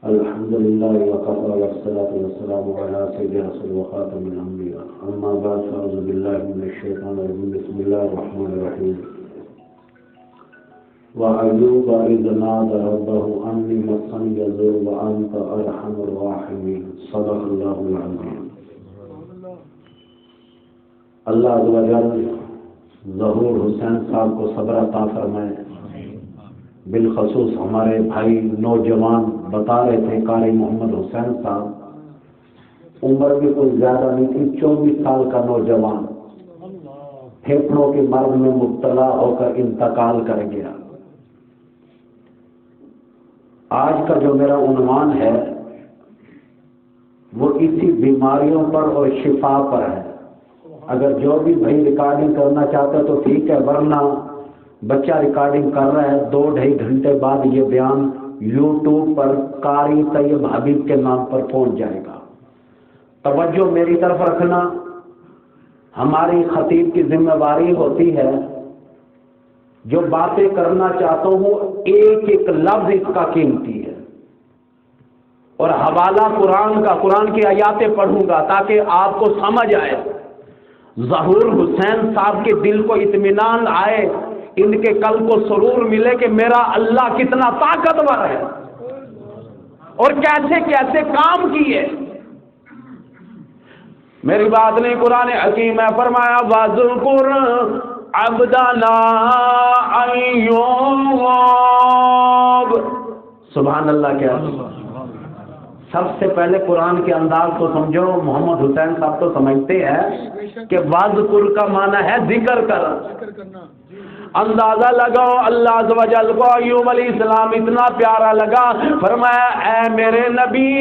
الحمد لله وكفى والصلاة والسلام على سيد رسول وخاتم الأنبياء أما بعد فأعوذ بالله من الشيطان الرجيم بسم الله الرحمن الرحيم وأيوب إذ نادى ربه أني مسني الضر وأنت أرحم الراحمين صدق الله العظيم. اللہ عز و جل ظہور حسین صاحب کو صبر عطا فرمائے. بالخصوص ہمارے بھائی نوجوان بتا رہے تھے قاری محمد حسین صاحب عمر بھی کوئی زیادہ نہیں تھی، 24 سال کا نوجوان پھیپھڑوں کے مرض میں مبتلا ہو کر انتقال کر گیا. آج کا جو میرا عنوان ہے وہ اسی بیماریوں پر اور شفا پر ہے. اگر جو بھی بھائی ریکارڈنگ کرنا چاہتا ہے تو ٹھیک ہے، ورنہ بچہ ریکارڈنگ کر رہا ہے، 2-2.5 گھنٹے بعد یہ بیان یوٹیوب پر قاری طیب حبیب کے نام پر پہنچ جائے گا. توجہ میری طرف رکھنا. ہماری خطیب کی ذمہ داری ہوتی ہے جو باتیں کرنا چاہتا ہوں ایک ایک لفظ اس کا قیمتی ہے، اور حوالہ قرآن کی آیاتیں پڑھوں گا تاکہ آپ کو سمجھ آئے. ظہور حسین صاحب کے دل کو اطمینان آئے، ان کے قلب کو سرور ملے کہ میرا اللہ کتنا طاقتور ہے اور کیسے کیسے کام کیے. میری بات نہیں، قرآن حکیم میں فرمایا وَاذْكُرْ عَبْدَنَا أَيُّوبَ. سبحان اللہ. کیا سب سے پہلے قرآن کے انداز کو سمجھو. محمد حسین صاحب تو سمجھتے ہیں کہ وَاذْكُرْ کا معنی ہے ذکر کر. اندازہ لگاؤ اللہ عز و جل کو ایوب علیہ السلام اتنا پیارا لگا، فرمایا اے میرے نبی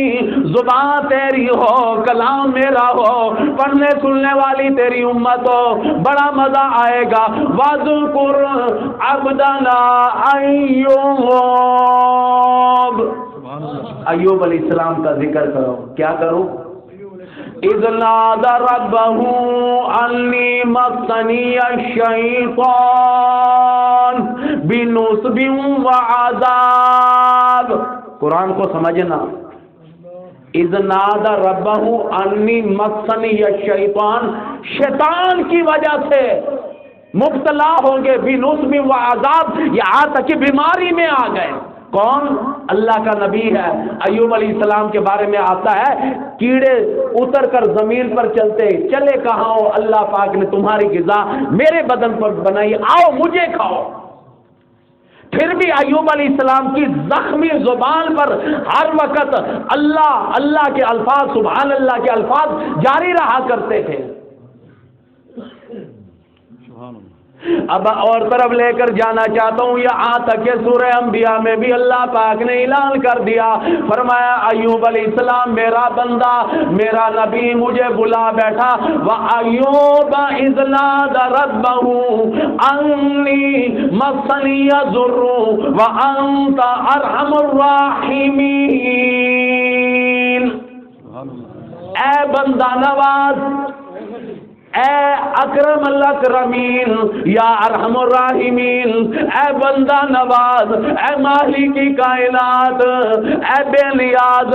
زبان تیری ہو، کلام میرا ہو، پڑھنے سننے والی تیری امت ہو، بڑا مزہ آئے گا. وَاذْكُرْ عَبْدَنَا أَيُّوبَ. ایوب علیہ السلام کا ذکر کرو. کیا کرو؟ اذ نادى ربه انی مسنی الشیطان بنصب وعذاب. قرآن کو سمجھنا. اذ نادى ربه انی مسنی الشیطان، شیطان کی وجہ سے مبتلا ہوں گے. بنصب وعذاب، یہاں تک کہ بیماری میں آ گئے. کون؟ اللہ کا نبی ہے. ایوب علیہ السلام کے بارے میں آتا ہے کیڑے اتر کر زمین پر چلتے، چلے کہاں ہو، اللہ پاک نے تمہاری غذا میرے بدن پر بنائی، آؤ مجھے کھاؤ. پھر بھی ایوب علیہ السلام کی زخمی زبان پر ہر وقت اللہ اللہ کے الفاظ، سبحان اللہ کے الفاظ جاری رہا کرتے تھے. اب اور طرف لے کر جانا چاہتا ہوں، یہاں تک کہ سورہ انبیاء میں بھی اللہ پاک نے اعلان کر دیا، فرمایا ایوب علیہ السلام میرا بندہ، میرا نبی مجھے بلا بیٹھا. وَأَيُّوبَ إِذْ نَادَى رَبَّهُ أَنِّي مَسَّنِيَ الضُّرُّ وَأَنْتَ أَرْحَمُ الراحمین. اے بندہ نواز، اے اکرم الاکرمین، یا ارحم الراحمین، اے بندہ نواز، اے مالک کی کائنات، اے بے نیاز،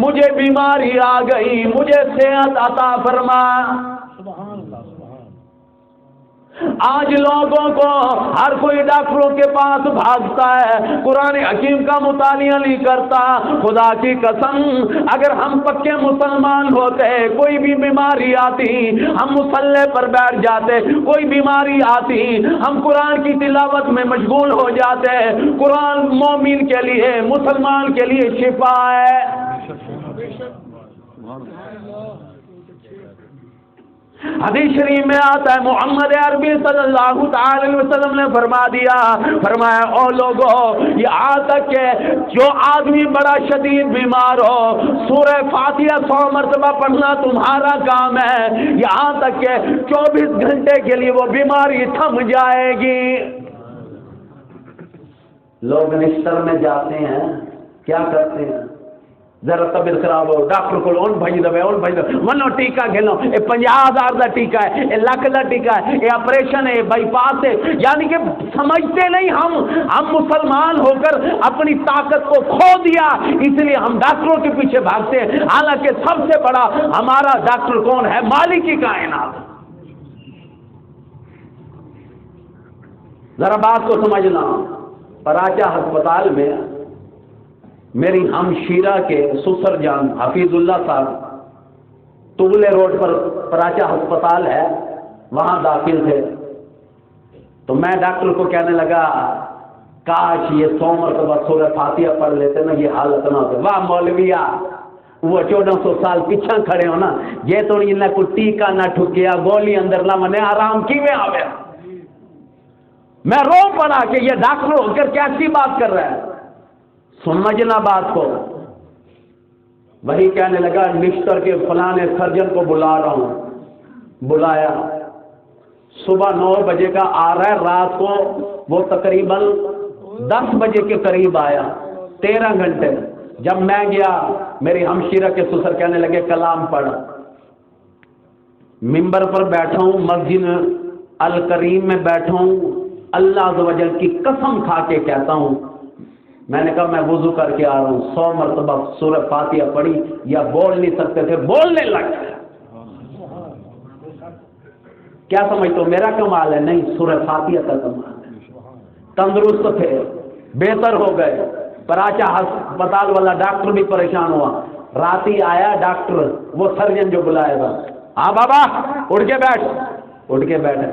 مجھے بیماری آ گئی، مجھے صحت عطا فرما. آج لوگوں کو ہر کوئی ڈاکٹروں کے پاس بھاگتا ہے، قرآن حکیم کا مطالعہ نہیں کرتا. خدا کی قسم اگر ہم پکے مسلمان ہوتے، کوئی بھی بیماری آتی ہم مصلی پر بیٹھ جاتے، کوئی بیماری آتی ہم قرآن کی تلاوت میں مشغول ہو جاتے. قرآن مومن کے لیے، مسلمان کے لیے شفا ہے. حدیث شریف میں آتا ہے محمد عربی صلی اللہ تعالی وسلم نے فرما دیا، فرمایا او لوگو، یہاں تک کہ جو آدمی بڑا شدید بیمار ہو، سورہ فاتحہ 100 مرتبہ پڑھنا تمہارا کام ہے، یہاں تک کہ 24 گھنٹے کے لیے وہ بیماری تھم جائے گی. لوگ نشتر میں جاتے ہیں، کیا کرتے ہیں؟ ذرا طبیعت خراب ہو ڈاکٹر کو بھائی دے منو ٹیکا کھیلو یہ 50,000 کا ٹیکا ہے یہ لاکھ کا ٹیکا ہے یہ آپریشن ہے بائی پاس ہے. یعنی کہ سمجھتے نہیں ہم مسلمان ہو کر اپنی طاقت کو کھو دیا اس لیے ہم ڈاکٹروں کے پیچھے بھاگتے ہیں. حالانکہ سب سے بڑا ہمارا ڈاکٹر کون ہے؟ مالک کی کائنات. ذرا بات کو سمجھنا. پراچا ہسپتال میں میری ہمشیرہ کے سسر جان حفیظ اللہ صاحب تغلے روڈ پر پراچا ہسپتال ہے وہاں داخل تھے. تو میں ڈاکٹر کو کہنے لگا کاش یہ 100 مرتبہ سورہ فاتحہ پڑھ لیتے نا یہ حالت نہ ہوتے. واہ مولویا وہ 1400 سال پیچھے کھڑے ہو نا یہ تو نہیں کوئی ٹیکا نہ ٹھکیا گولی اندر نہ منے آرام کی میں آوے. میں رو پڑا کہ یہ ڈاکٹر ہو کر کیسی بات کر رہا ہے. سمجھنا بات کو. وہی کہنے لگا نشتر کے فلانے سرجن کو بلا رہا ہوں. بلایا صبح 9 بجے کا آ رہا ہے رات کو وہ تقریباً 10 بجے کے قریب آیا 13 گھنٹے. جب میں گیا میری ہمشیرہ کے سسر کہنے لگے کلام پڑھ. ممبر پر بیٹھا ہوں مسجد الکریم میں بیٹھا ہوں اللہ عز و جل کی قسم کھا کے کہتا ہوں میں نے کہا میں وضو کر کے آ رہا ہوں 100 مرتبہ سورہ فاتحہ پڑھی یا بول نہیں سکتے تھے بولنے لگ گئے. کیا سمجھتے ہو میرا کمال ہے؟ نہیں سورہ فاتحہ کا کمال ہے. تندرست تھے بہتر ہو گئے. پراچا ہسپتال والا ڈاکٹر بھی پریشان ہوا. رات ہی آیا ڈاکٹر وہ سرجن جو بلائے گا. ہاں بابا اٹھ کے بیٹھے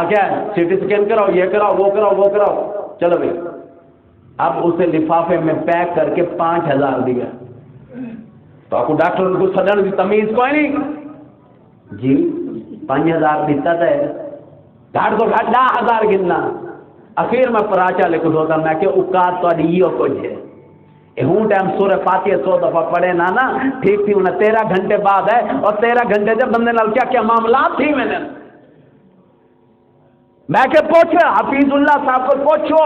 کیا سی ٹی اسکین کراؤ یہ کراؤ وہ کراؤ چلو بھائی. اب اسے لفافے میں پیک کر کے 5,000 دیا. تو آپ کو ڈاکٹر کو سدن کی تمیز کوئی نہیں جی 5,000 دیتا تھا گھاٹ کو گھاٹ 10,000 گننا. اخیر میں پراچا لے کو ہوتا میں کہ اوقات تو یہ کچھ ہے ہوں ٹائم سورہ فاتحہ 100 دفعہ پڑھے نا ٹھیک تھی انہیں 13 گھنٹے بعد ہے اور 13 گھنٹے جب بندے نال کیا معاملات تھی میں کہ پوچھ حفیظ اللہ صاحب کو پوچھو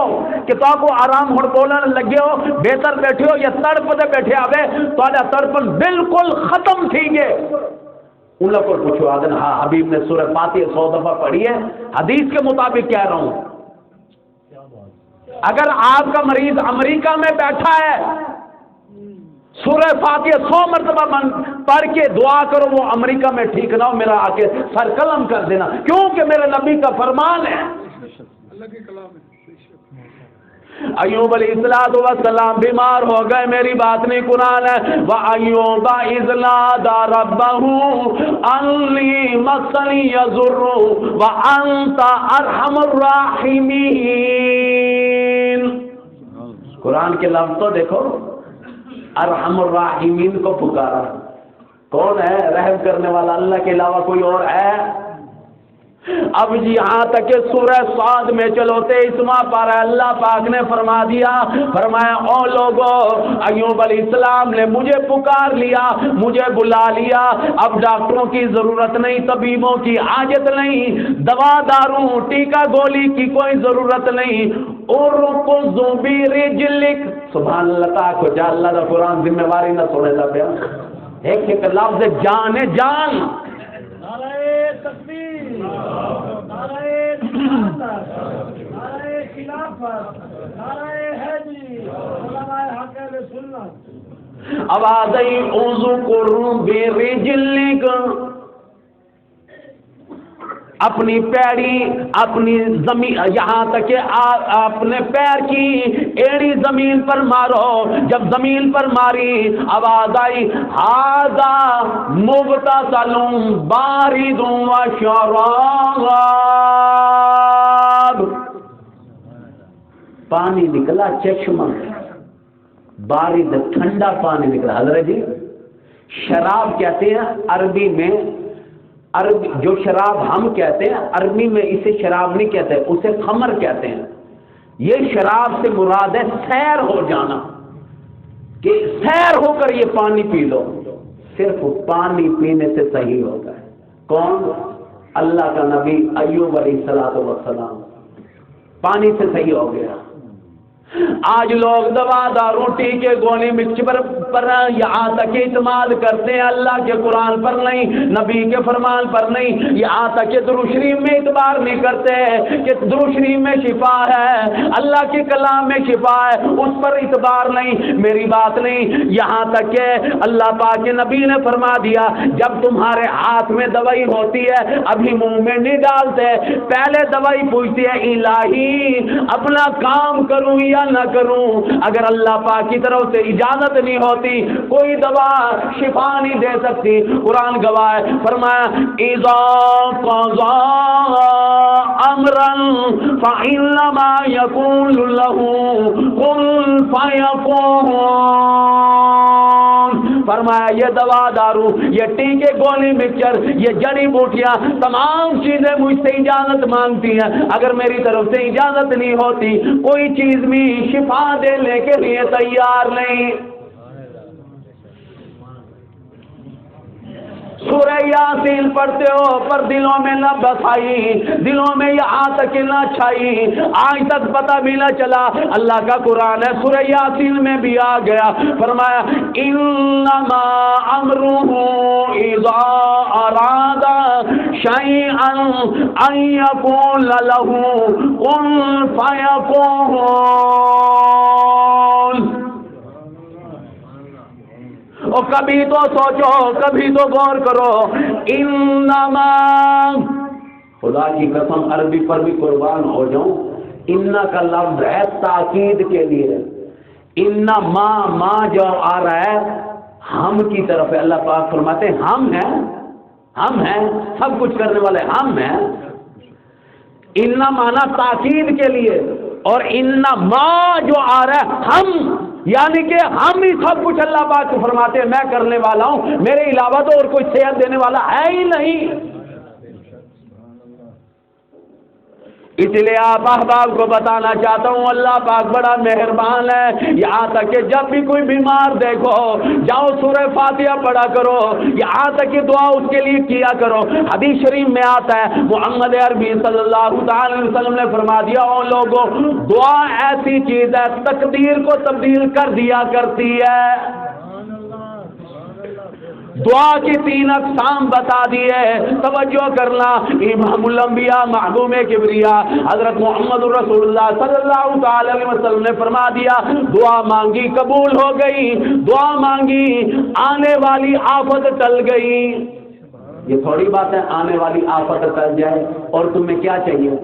کہ تو کو آرام ہوں بولنے لگے ہو بہتر بیٹھے ہو یا تڑپ دے بیٹھے آوے تو تڑپن بالکل ختم تھی گے. ان لوگ کو پوچھو آدن ہاں حبیب نے سورہ فاتحہ 100 دفعہ پڑھی ہے حدیث کے مطابق کہہ رہا ہوں. اگر آپ کا مریض امریکہ میں بیٹھا ہے سورہ فاتحہ 100 مرتبہ پڑھ کے دعا کرو وہ امریکہ میں ٹھیک نہ ہو میرا آ کے سر قلم کر دینا کیونکہ میرے نبی کا فرمان ہے. اللہ کے کلام ہے. ایوب علیہ السلام بیمار ہو گئے میری بات نہیں قرآن ہے. وَأَيُّوبَ إِذْ نَادَىٰ رَبَّهُ أَنِّي مَسَّنِيَّ الضُّرُّ وَأَنتَ أَرْحَمُ الرَّاحِمِينَ. قرآن کے لفظ تو دیکھو ارحم الراحمین کو پکارا. کون ہے رحم کرنے والا؟ اللہ کے علاوہ کوئی اور ہے؟ اب جی یہاں تک کہ سورہ صاد میں چلوتے اسما پر اللہ پاک نے فرما دیا فرمایا او لوگو ایوب علیہ السلام نے مجھے پکار لیا مجھے بلا لیا. اب ڈاکٹروں کی ضرورت نہیں طبیبوں کی حاجت نہیں دوا داروں ٹیکا گولی کی کوئی ضرورت نہیں. ارکض برجلک سبحان اللہ تعالیٰ کو جا اللہ کا قرآن ذمہ واری نہ سنے لا پیا ایک ایک لفظ جان ہے جان. نعرہ تکبیر نعرہ خلافت نعرہ حیدری علماء حق اہل سنت. آواز آئی اذکر برجلک اپنی پیڑی اپنی زمین یہاں تک کہ اپنے پیر کی ایڑی زمین پر مارو. جب زمین پر ماری آواز آئی ھذا مغتسل بارد وشراب. پانی نکلا چشمہ بارد ٹھنڈا پانی نکلا. حضرت جی شراب کہتے ہیں عربی میں عربی جو شراب ہم کہتے ہیں عربی میں اسے شراب نہیں کہتے اسے خمر کہتے ہیں. یہ شراب سے مراد ہے سیر ہو جانا کہ سیر ہو کر یہ پانی پی لو. صرف پانی پینے سے صحیح ہوتا ہے. کون؟ اللہ کا نبی ایوب علیہ السلام پانی سے صحیح ہو گیا. آج لوگ دوا دارو ٹیکے گولی مرچ پر یہاں تک اعتماد کرتے ہیں، اللہ کے قرآن پر نہیں، نبی کے فرمان پر نہیں، یہاں تک کہ درود شریف میں اعتبار نہیں کرتے کہ درود شریف میں شفا ہے، اللہ کے کلام میں شفا ہے، اس پر اعتبار نہیں، میری بات نہیں، یہاں تک کہ اللہ پاک کے نبی نے فرما دیا جب تمہارے ہاتھ میں دوائی ہوتی ہے ابھی منہ میں نہیں ڈالتے، پہلے دوائی پوچھتی ہے الہی اپنا کام کروں یا نہ کروں، اگر اللہ پاک کی طرف سے اجازت نہیں ہوتی کوئی دوا شفا نہیں دے سکتی۔ قرآن گواہ ہے، فرمایا اذا قضا امرا فانما يقول له كن فيكون، فرمایا یہ دوا دارو، یہ ٹیکے گولی مکسچر، یہ جڑی بوٹیاں تمام چیزیں مجھ سے اجازت مانگتی ہیں، اگر میری طرف سے اجازت نہیں ہوتی کوئی چیز بھی شفا دینے کے لیے تیار نہیں۔ سورہ یاسین پڑھتے ہو پر دلوں میں نہ بسائی، دلوں میں یہاں تک نہ چھائی، آج تک پتہ بھی نہ چلا اللہ کا قرآن ہے، سورہ یاسین میں بھی آ گیا، فرمایا انما امرہ اذا اراد شیئا ان یقول له کن فیکون۔ اور کبھی تو سوچو، کبھی تو غور کرو، انما، خدا کی قسم عربی پر بھی قربان ہو جاؤں، اننا کا لفظ ہے تاکید کے لیے، انما ماں جو آ رہا ہے ہم کی طرف ہے، اللہ پاک فرماتے ہیں ہم ہیں سب کچھ کرنے والے ہم ہیں، اننا مانا تاکید کے لیے، اور انما جو آ رہا ہے ہم، یعنی کہ ہم ہی سب کچھ اللہ پاک کو فرماتے ہیں میں کرنے والا ہوں، میرے علاوہ تو اور کوئی صحت دینے والا ہے ہی نہیں۔ اس لیے آپ احباب کو بتانا چاہتا ہوں اللہ پاک بڑا مہربان ہے، یہاں تک کہ جب بھی کوئی بیمار دیکھو جاؤ سورہ فاتحہ پڑھا کرو، یہاں تک کہ دعا اس کے لیے کیا کرو۔ حدیث شریف میں آتا ہے محمد عربی صلی اللہ تعالی علیہ وسلم نے فرما دیا او لوگوں دعا ایسی چیز ہے تقدیر کو تبدیل کر دیا کرتی ہے۔ دعا کی 3 اقسام بتا دیے، توجہ کرنا، امام الانبیاء محبوب کبریا حضرت محمد رسول اللہ صلی اللہ تعالی علیہ وسلم نے فرما دیا دعا مانگی قبول ہو گئی، دعا مانگی آنے والی آفت ٹل گئی۔ یہ تھوڑی بات ہے آنے والی آفت ٹل جائے، اور تمہیں کیا چاہیے؟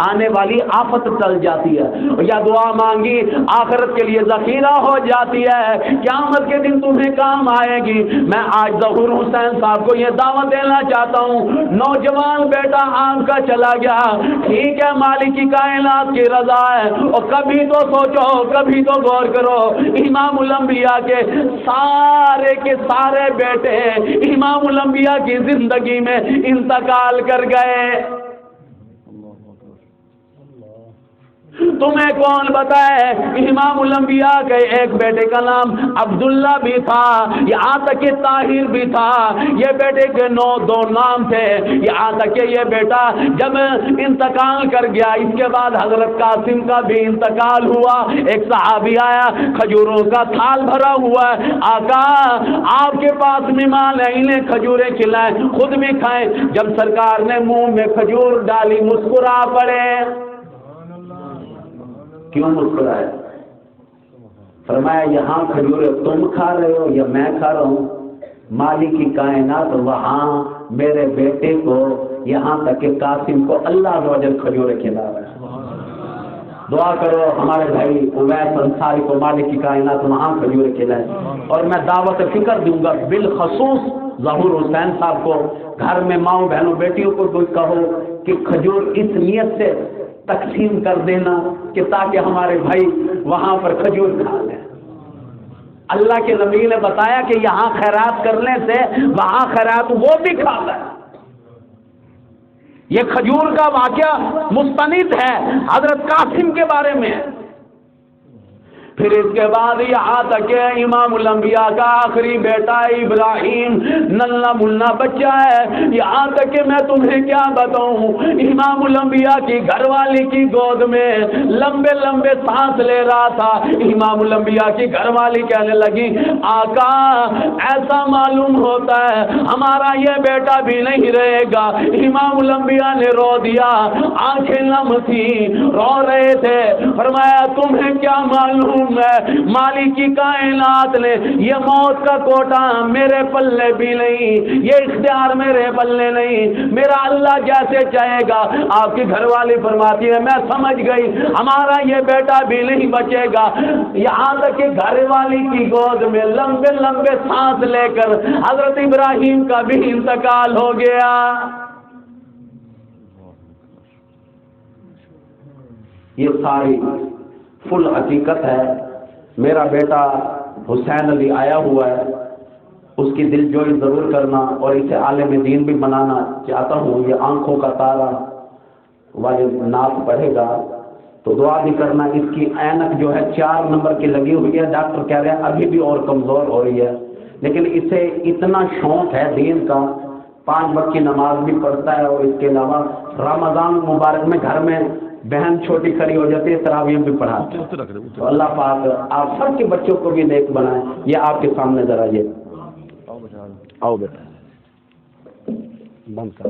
آنے والی آفت ٹل جاتی ہے، یا دعا مانگی آخرت کے لیے ذخیرہ ہو جاتی ہے، قیامت کے دن تمہیں کام آئے گی۔ میں آج ظہور حسین صاحب کو یہ دعوت دینا چاہتا ہوں، نوجوان بیٹا آم کا چلا گیا، ٹھیک ہے مالک کی کائنات کی رضا ہے، اور کبھی تو سوچو کبھی تو غور کرو امام الانبیاء کے سارے بیٹے امام الانبیاء کی زندگی میں انتقال کر گئے۔ تمہیں کون بتائے امام الانبیاء کے ایک بیٹے کا نام عبداللہ بھی تھا، یہاں تک کہ طاہر بھی تھا، یہ بیٹے کے 2 نام تھے، یہاں تک کہ یہ بیٹا جب انتقال کر گیا اس کے بعد حضرت قاسم کا بھی انتقال ہوا۔ ایک صحابی آیا کھجوروں کا تھال بھرا ہوا ہے، آقا آپ کے پاس مہمان ہیں انہیں کھجوریں کھلائیں خود بھی کھائیں، جب سرکار نے منہ میں کھجور ڈالی مسکرا پڑے۔ کیوں مسکرائے؟ فرمایا یہاں کھجورے تم کھا رہے ہو یا میں کھا رہا ہوں؟ مالک کی کائنات وہاں میرے بیٹے کو یہاں تک کہ قاسم کو اللہ عز و جل کھجورے کھلا رہا ہے۔ دعا کرو ہمارے بھائی اویس انصاری کو مالک کی کائنات وہاں کھجورے کھلائے۔ اور میں دعوت فکر دوں گا بالخصوص ظہور حسین صاحب کو، گھر میں ماؤں بہنوں بیٹیوں کو کوئی کہو کہ کھجور اس نیت سے تقسیم کر دینا کہ تاکہ ہمارے بھائی وہاں پر کھجور کھا لیں۔ اللہ کے نبی نے بتایا کہ یہاں خیرات کرنے سے وہاں خیرات وہ بھی کھاتا ہے۔ یہ کھجور کا واقعہ مستند ہے حضرت قاسم کے بارے میں۔ پھر اس کے بعد یہاں تک کہ امام الانبیاء کا آخری بیٹا ابراہیم ننھا منا بچہ ہے، یہاں تک کہ میں تمہیں کیا بتاؤں، امام الانبیاء کی گھر والی کی گود میں لمبے لمبے سانس لے رہا تھا۔ امام الانبیاء کی گھر والی کہنے لگی آقا ایسا معلوم ہوتا ہے ہمارا یہ بیٹا بھی نہیں رہے گا۔ امام الانبیاء نے رو دیا، آنکھیں نم تھی، رو رہے تھے۔ فرمایا تمہیں کیا معلوم ہے مالکی کائنات نے یہ موت کا کوٹا میرے پلے بھی نہیں، یہ اختیار میرے پلے نہیں، میرا اللہ جیسے چاہے گا۔ آپ کی گھر والی فرماتی ہے میں سمجھ گئی ہمارا یہ بیٹا بھی نہیں بچے گا، یہاں تک کہ گھر والی کی گود میں لمبے لمبے سانس لے کر حضرت ابراہیم کا بھی انتقال ہو گیا۔ یہ ساری فل حقیقت ہے۔ میرا بیٹا حسین علی آیا ہوا ہے، اس کی دل جوئی ضرور کرنا اور اسے عالم دین بھی بنانا چاہتا ہوں۔ یہ آنکھوں کا تارا والے نعت پڑھے گا تو دعا بھی کرنا۔ اس کی اینک جو ہے 4 نمبر کی لگی ہوئی ہے، ڈاکٹر کہہ رہے ہیں ابھی بھی اور کمزور ہو رہی ہے، لیکن اسے اتنا شوق ہے دین کا، 5 وقت کی نماز بھی پڑھتا ہے، اور اس کے علاوہ رمضان مبارک میں گھر میں بہن چھوٹی کھڑی ہو جاتی ہے، تراویح بھی پڑھاتے ہیں۔ تو اللہ پاک آپ سب کے بچوں کو بھی نیک بنائیں۔ یہ آپ کے سامنے ذرا یہ آؤ بیٹا بند کر